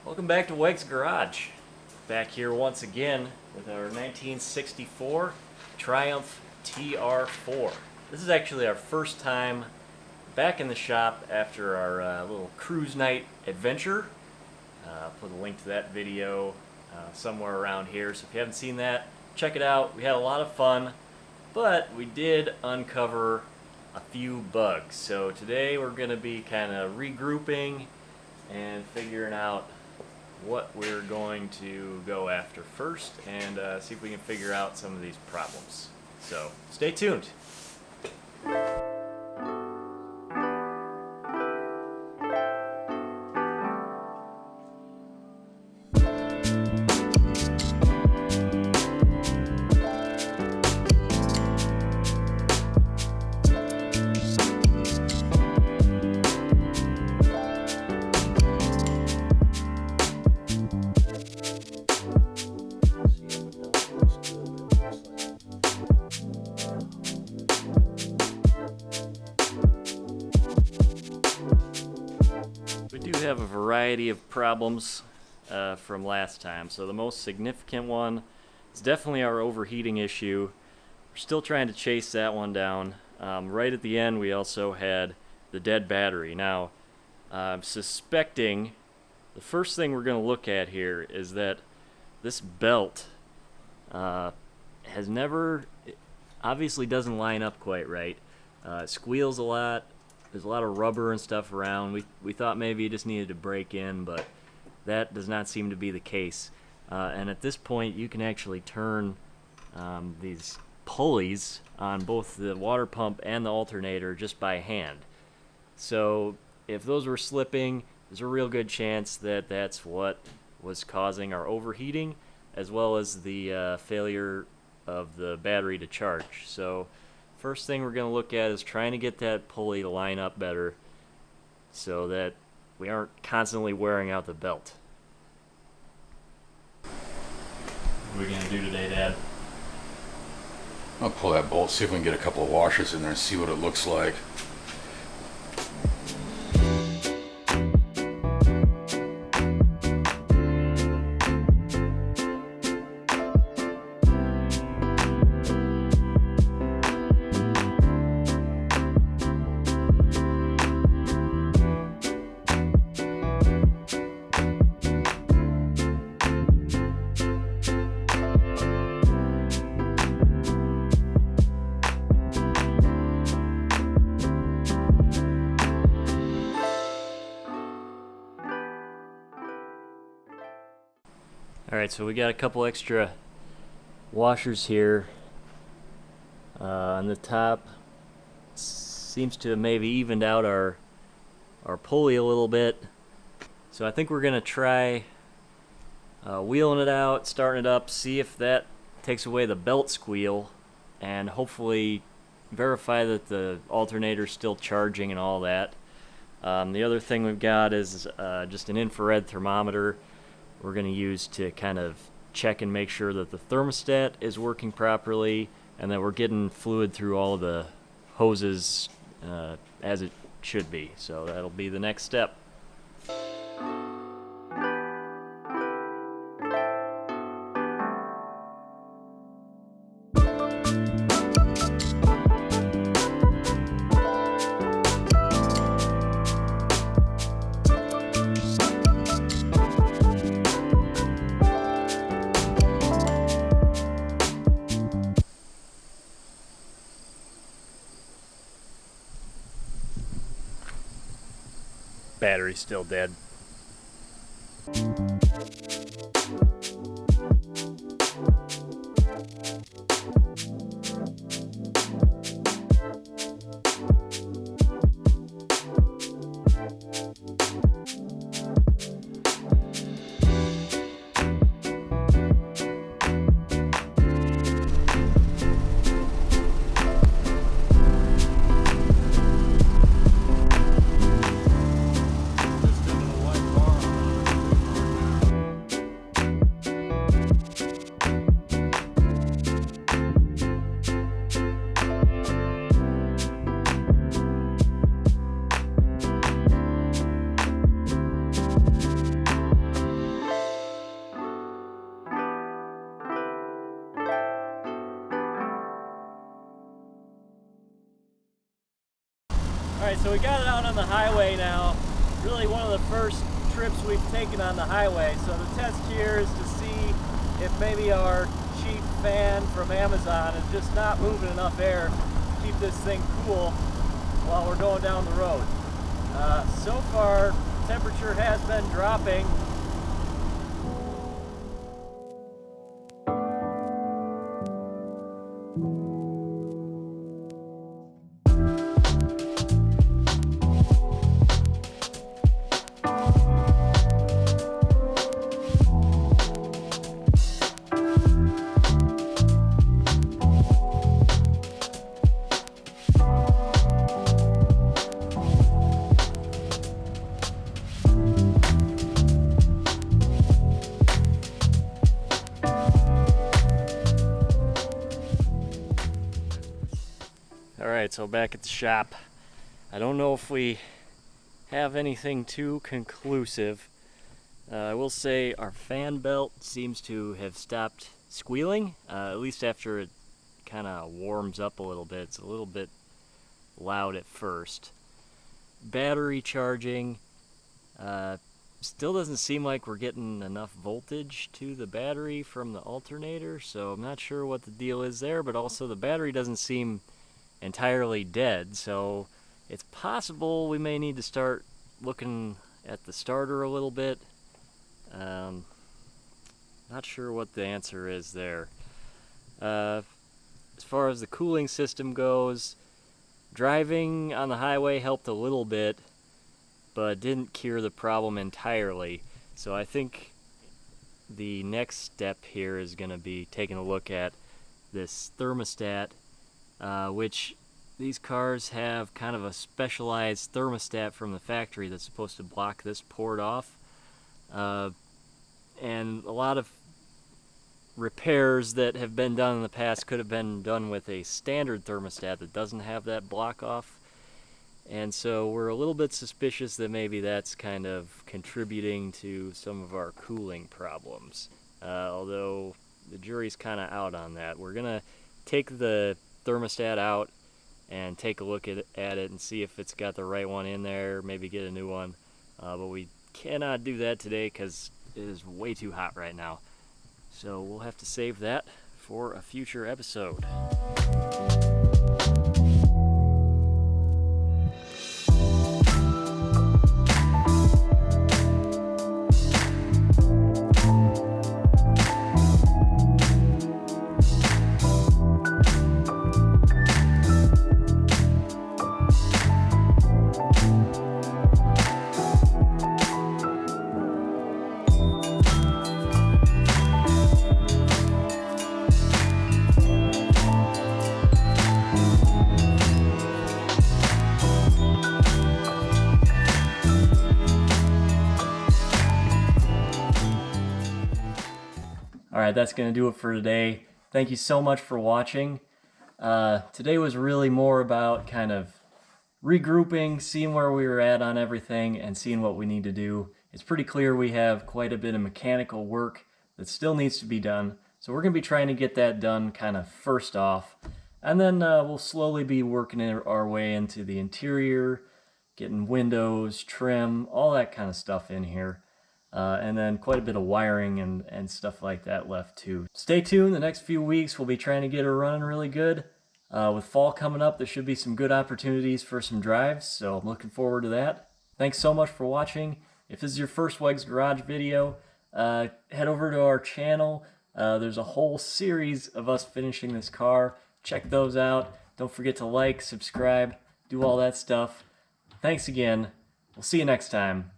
Welcome back to Wegs Garage. Back here once again with our 1964 Triumph TR4. This is actually our first time back in the shop after our little cruise night adventure. I'll put a link to that video somewhere around here, so if you haven't seen that, check it out. We had a lot of fun, but we did uncover a few bugs. So today we're going to be kind of regrouping and figuring out what we're going to go after first and see if we can figure out some of these problems. So stay tuned. We do have a variety of problems from last time. So the most significant one is definitely our overheating issue. We're still trying to chase that one down. Right at the end we also had the dead battery. Now I'm suspecting the first thing we're going to look at here is that this belt obviously doesn't line up quite right. It squeals a lot. There's a lot of rubber and stuff around. We thought maybe it just needed to break in, but that does not seem to be the case. And at this point, you can actually turn these pulleys on both the water pump and the alternator just by hand. So if those were slipping, there's a real good chance that that's what was causing our overheating, as well as the failure of the battery to charge. So first thing we're going to look at is trying to get that pulley to line up better so that we aren't constantly wearing out the belt. What are we going to do today, Dad? I'll pull that bolt, see if we can get a couple of washers in there and see what it looks like. Alright, so we got a couple extra washers here on the top. Seems to have maybe evened out our pulley a little bit. So I think we're going to try wheeling it out, starting it up, see if that takes away the belt squeal, and hopefully verify that the alternator's still charging and all that. The other thing we've got is just an infrared thermometer we're going to use to kind of check and make sure that the thermostat is working properly and that we're getting fluid through all of the hoses as it should be. So that'll be the next step. Battery's still dead. so we got it out on the highway now. Really one of the first trips we've taken on the highway. So the test here is to see if maybe our cheap fan from Amazon is just not moving enough air to keep this thing cool while we're going down the road. So far, temperature has been dropping. Alright, so back at the shop. I don't know if we have anything too conclusive. I will say our fan belt seems to have stopped squealing, at least after it kind of warms up a little bit. It's a little bit loud at first. Battery charging, still doesn't seem like we're getting enough voltage to the battery from the alternator, so I'm not sure what the deal is there, but also the battery doesn't seem entirely dead, so it's possible we may need to start looking at the starter a little bit. Not sure what the answer is there. As far as the cooling system goes, driving on the highway helped a little bit, but didn't cure the problem entirely. So I think the next step here is going to be taking a look at this thermostat, which these cars have kind of a specialized thermostat from the factory that's supposed to block this port off. And a lot of repairs that have been done in the past could have been done with a standard thermostat that doesn't have that block off. And so we're a little bit suspicious that maybe that's kind of contributing to some of our cooling problems. Although the jury's kind of out on that. We're going to take the thermostat out and take a look at it and see if it's got the right one in there, maybe get a new one. But we cannot do that today because it is way too hot right now. So we'll have to save that for a future episode. Alright, that's going to do it for today. Thank you so much for watching. Today was really more about kind of regrouping, seeing where we were at on everything, and seeing what we need to do. It's pretty clear we have quite a bit of mechanical work that still needs to be done, so we're going to be trying to get that done kind of first off. And then we'll slowly be working our way into the interior, getting windows, trim, all that kind of stuff in here. And then quite a bit of wiring and stuff like that left too. Stay tuned, the next few weeks we'll be trying to get her running really good. With fall coming up, there should be some good opportunities for some drives, so I'm looking forward to that. Thanks so much for watching. If this is your first Wegs Garage video, head over to our channel. There's a whole series of us finishing this car. Check those out. Don't forget to like, subscribe, do all that stuff. Thanks again. We'll see you next time.